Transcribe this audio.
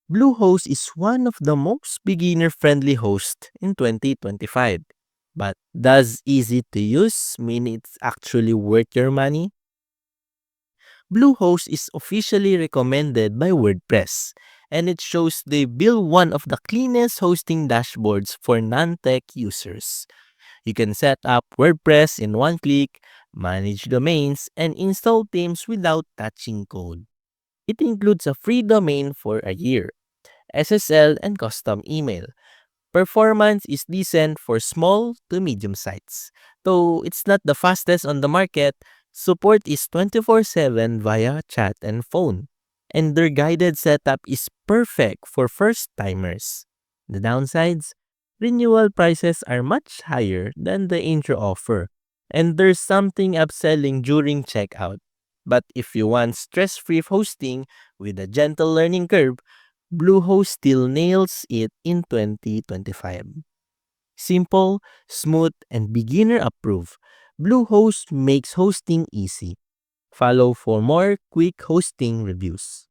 Bluehost is one of the most beginner-friendly hosts in 2025. But does easy to use mean it's actually worth your money? Bluehost is officially recommended by WordPress, and it shows they build one of the cleanest hosting dashboards for non-tech users. You can set up WordPress in one click, manage domains, and install themes without touching code. It includes a free domain for a year, SSL, and custom email. Performance is decent for small to medium sites. Though it's not the fastest on the market, support is 24/7 via chat and phone. And their guided setup is perfect for first timers. The downsides? Renewal prices are much higher than the intro offer, and there's something upselling during checkout. But if you want stress-free hosting with a gentle learning curve, Bluehost still nails it in 2025. Simple, smooth, and beginner approved. Bluehost makes hosting easy. Follow for more quick hosting reviews.